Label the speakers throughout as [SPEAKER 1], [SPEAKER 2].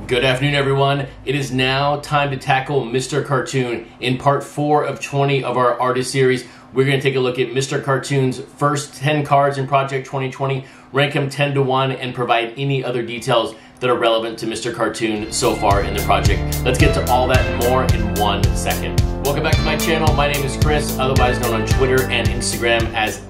[SPEAKER 1] Good afternoon, everyone. It is now time to tackle Mr. Cartoon. In part 4 of 20 of our artist series, we're going to take a look at Mr. Cartoon's first 10 cards in Project 2020, rank them 10 to 1, and provide any other details that are relevant to Mr. Cartoon so far in the project. Let's get to all that and more in 1 second. Welcome back to my channel. My name is Chris, otherwise known on Twitter and Instagram as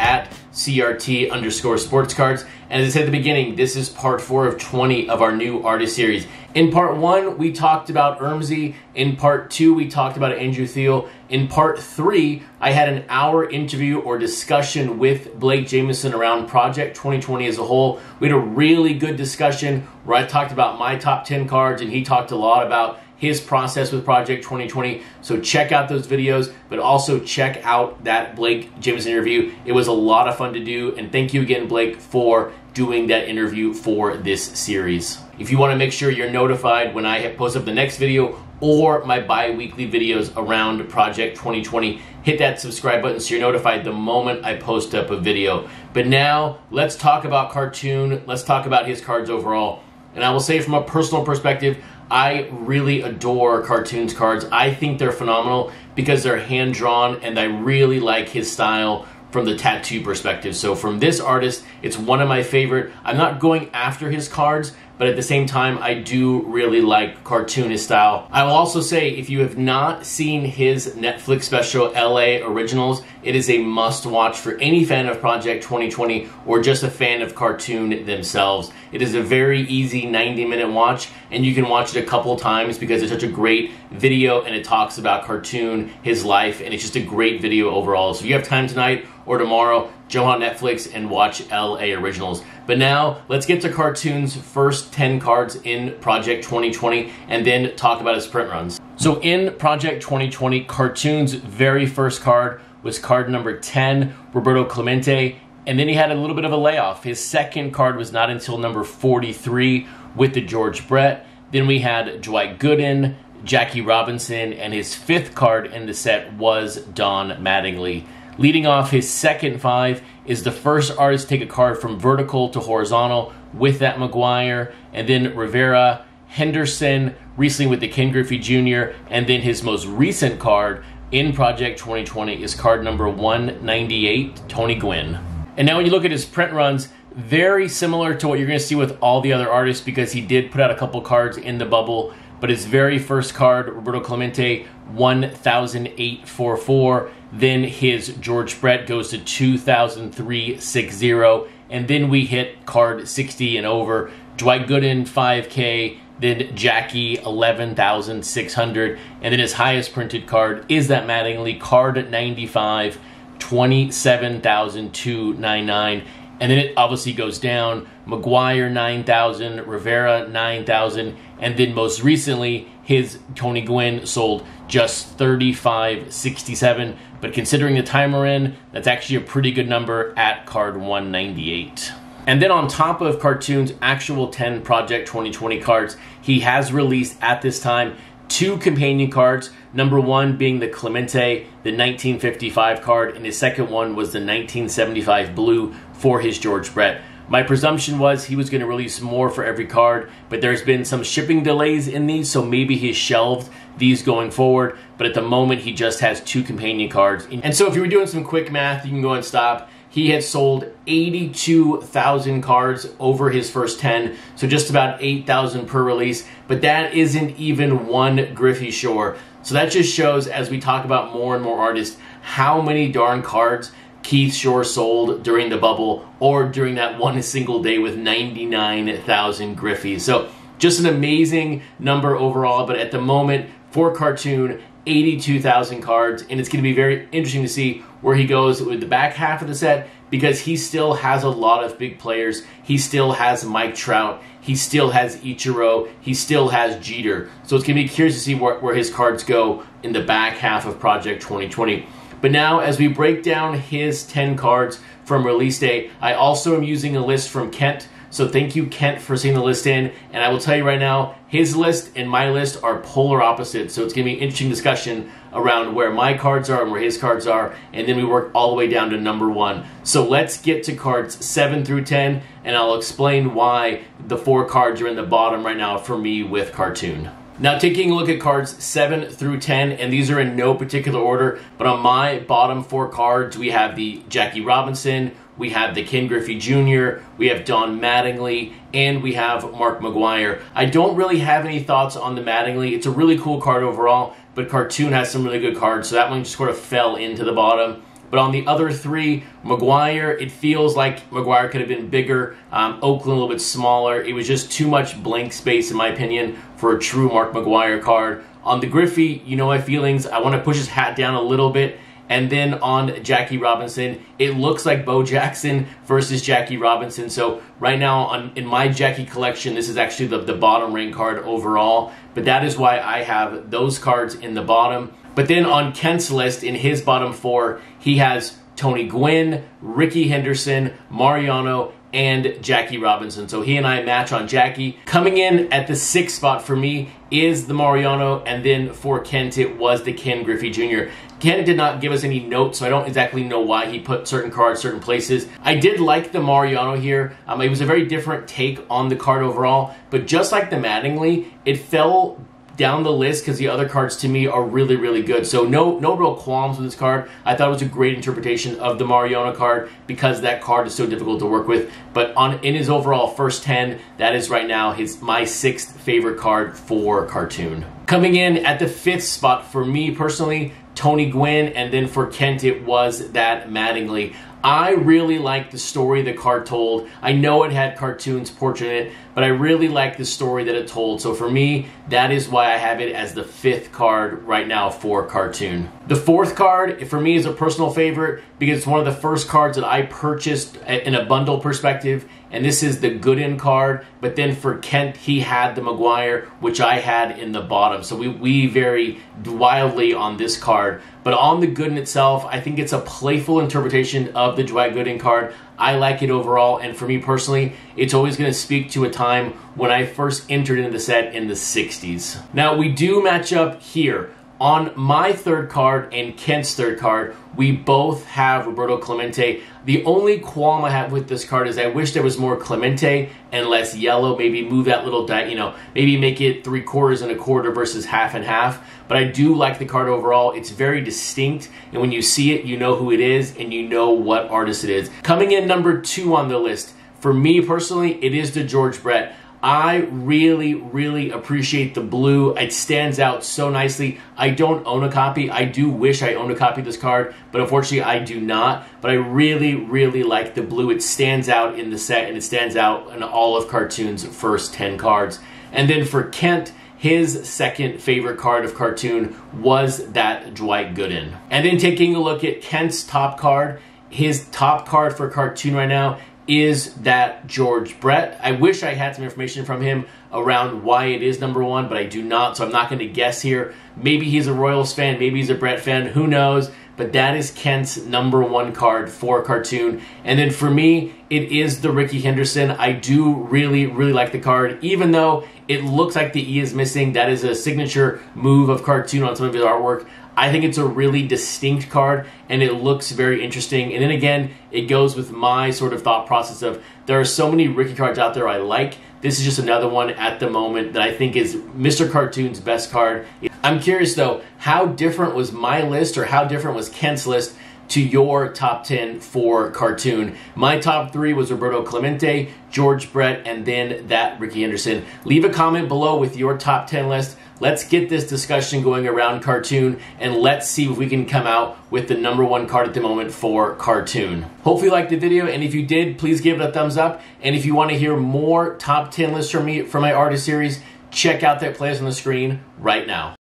[SPEAKER 1] @CRT_Sportscards. And as I said at the beginning, this is part 4 of 20 of our new artist series. In part 1, we talked about Ermsey. In part 2, we talked about Andrew Thiel. In part 3, I had an hour interview or discussion with Blake Jamieson around Project 2020 as a whole. We had a really good discussion where I talked about my top 10 cards, and he talked a lot about his process with Project 2020. So check out those videos, but also check out that Blake Jamieson interview. It was a lot of fun to do, and thank you again, Blake, for doing that interview for this series. If you want to make sure you're notified when I post up the next video or my bi-weekly videos around Project 2020, hit that subscribe button so you're notified the moment I post up a video. But now, let's talk about Cartoon. Let's talk about his cards overall. And I will say from a personal perspective, I really adore Cartoon's cards. I think they're phenomenal because they're hand-drawn, and I really like his style from the tattoo perspective. So from this artist, it's one of my favorite. I'm not going after his cards, but at the same time, I do really like Cartoon, his style. I will also say, if you have not seen his Netflix special, LA Originals, it is a must-watch for any fan of Project 2020 or just a fan of Cartoon themselves. It is a very easy 90-minute watch, and you can watch it a couple times because it's such a great video, and it talks about Cartoon, his life, and it's just a great video overall. So if you have time tonight or tomorrow, jump on Netflix and watch LA Originals. But now, let's get to Cartoon's first 10 cards in Project 2020 and then talk about his print runs. So in Project 2020, Cartoon's very first card was card number 10, Roberto Clemente, and then he had a little bit of a layoff. His second card was not until number 43 with the George Brett. Then we had Dwight Gooden, Jackie Robinson, and his fifth card in the set was Don Mattingly. Leading off his second 5 is the first artist to take a card from vertical to horizontal with that McGuire, and then Rivera, Henderson, recently with the Ken Griffey Jr., and then his most recent card in Project 2020 is card number 198, Tony Gwynn. And now when you look at his print runs, very similar to what you're going to see with all the other artists because he did put out a couple cards in the bubble, but his very first card, Roberto Clemente, 1,844. Then his George Brett goes to 2,360. And then we hit card 60 and over. Dwight Gooden, 5K. Then Jackie, 11,600. And then his highest printed card is that Mattingly, card 95, 27,299. And then it obviously goes down. McGuire, 9,000. Rivera, 9,000. And then most recently, his Tony Gwynn sold just 3,567. But considering the time we're in, that's actually a pretty good number at card 198. And then on top of Cartoon's actual 10 Project 2020 cards, he has released at this time 2 companion cards. Number 1 being the Clemente, the 1955 card, and his second one was the 1975 blue for his George Brett. My presumption was he was going to release more for every card, but there's been some shipping delays in these, so maybe he's shelved these going forward, but at the moment he just has 2 companion cards. And so if you were doing some quick math, you can go and stop. He had sold 82,000 cards over his first 10, so just about 8,000 per release, but that isn't even one Griffey Shore. So that just shows, as we talk about more and more artists, how many darn cards Keith Shore sold during the bubble or during that one single day with 99,000 Griffies. So just an amazing number overall, but at the moment for Cartoon, 82,000 cards, and it's going to be very interesting to see where he goes with the back half of the set because he still has a lot of big players. He still has Mike Trout. He still has Ichiro. He still has Jeter. So it's going to be curious to see where his cards go in the back half of Project 2020. But now, as we break down his 10 cards from release date, I also am using a list from Kent. So thank you, Kent, for seeing the list in. And I will tell you right now, his list and my list are polar opposites. So it's going to be an interesting discussion around where my cards are and where his cards are. And then we work all the way down to number 1. So let's get to cards 7 through 10, and I'll explain why the 4 cards are in the bottom right now for me with Cartoon. Now, taking a look at cards 7 through 10, and these are in no particular order, but on my bottom 4 cards, we have the Jackie Robinson, we have the Ken Griffey Jr., we have Don Mattingly, and we have Mark McGwire. I don't really have any thoughts on the Mattingly. It's a really cool card overall, but Cartoon has some really good cards, so that one just sort of fell into the bottom. But on the other 3, McGwire, it feels like McGwire could have been bigger. Oakland a little bit smaller. It was just too much blank space, in my opinion, for a true Mark McGwire card. On the Griffey, you know my feelings. I want to push his hat down a little bit. And then on Jackie Robinson, it looks like Bo Jackson versus Jackie Robinson. So right now in my Jackie collection, this is actually the bottom rank card overall. But that is why I have those cards in the bottom. But then on Kent's list, in his bottom 4, he has Tony Gwynn, Ricky Henderson, Mariano, and Jackie Robinson. So he and I match on Jackie. Coming in at the 6th spot for me is the Mariano, and then for Kent, it was the Ken Griffey Jr. Ken did not give us any notes, so I don't exactly know why he put certain cards certain places. I did like the Mariano here. It was a very different take on the card overall, but just like the Mattingly, it fell down the list because the other cards to me are really, really good. So no real qualms with this card. I thought it was a great interpretation of the Mariano card because that card is so difficult to work with. But in his overall first 10, that is right now my 6th favorite card for Cartoon. Coming in at the 5th spot for me personally, Tony Gwynn, and then for Kent it was that Mattingly. I really like the story the card told. I know it had Cartoon's portrait in it, but I really like the story that it told. So for me, that is why I have it as the 5th card right now for Cartoon. The 4th card, for me, is a personal favorite because it's one of the first cards that I purchased in a bundle perspective, and this is the Gooden card. But then for Kent, he had the McGwire, which I had in the bottom. So we vary wildly on this card. But on the Gooden itself, I think it's a playful interpretation of the Dwight Gooden card. I like it overall, and for me personally, it's always going to speak to a time when I first entered into the set in the 60s. Now, we do match up here. On my 3rd card and Kent's 3rd card, we both have Roberto Clemente. The only qualm I have with this card is I wish there was more Clemente and less yellow. Maybe move that little, maybe make it 3/4 and 1/4 versus 1/2 and 1/2. But I do like the card overall. It's very distinct, and when you see it, you know who it is, and you know what artist it is. Coming in number 2 on the list, for me personally, it is the George Brett. I really, really appreciate the blue. It stands out so nicely. I don't own a copy. I do wish I owned a copy of this card, but unfortunately I do not. But I really, really like the blue. It stands out in the set, and it stands out in all of Cartoon's first 10 cards. And then for Kent, his 2nd favorite card of Cartoon was that Dwight Gooden. And then taking a look at Kent's top card, his top card for Cartoon right now is that George Brett. I wish I had some information from him around why it is number 1, but I do not, so I'm not going to guess here. Maybe he's a Royals fan, maybe he's a Brett fan, who knows? But that is Kent's number 1 card for Cartoon. And then for me, it is the Ricky Henderson. I do really, really like the card, even though it looks like the E is missing. That is a signature move of Cartoon on some of his artwork. I think it's a really distinct card, and it looks very interesting. And then again, it goes with my sort of thought process of there are so many Ricky cards out there I like. This is just another one at the moment that I think is Mr. Cartoon's best card. I'm curious though, how different was my list, or how different was Kent's list to your top 10 for Cartoon? My top 3 was Roberto Clemente, George Brett, and then that Ricky Henderson. Leave a comment below with your top 10 list. Let's get this discussion going around Cartoon, and let's see if we can come out with the number 1 card at the moment for Cartoon. Hopefully you liked the video, and if you did, please give it a thumbs up. And if you want to hear more top 10 lists from me for my artist series, check out that playlist on the screen right now.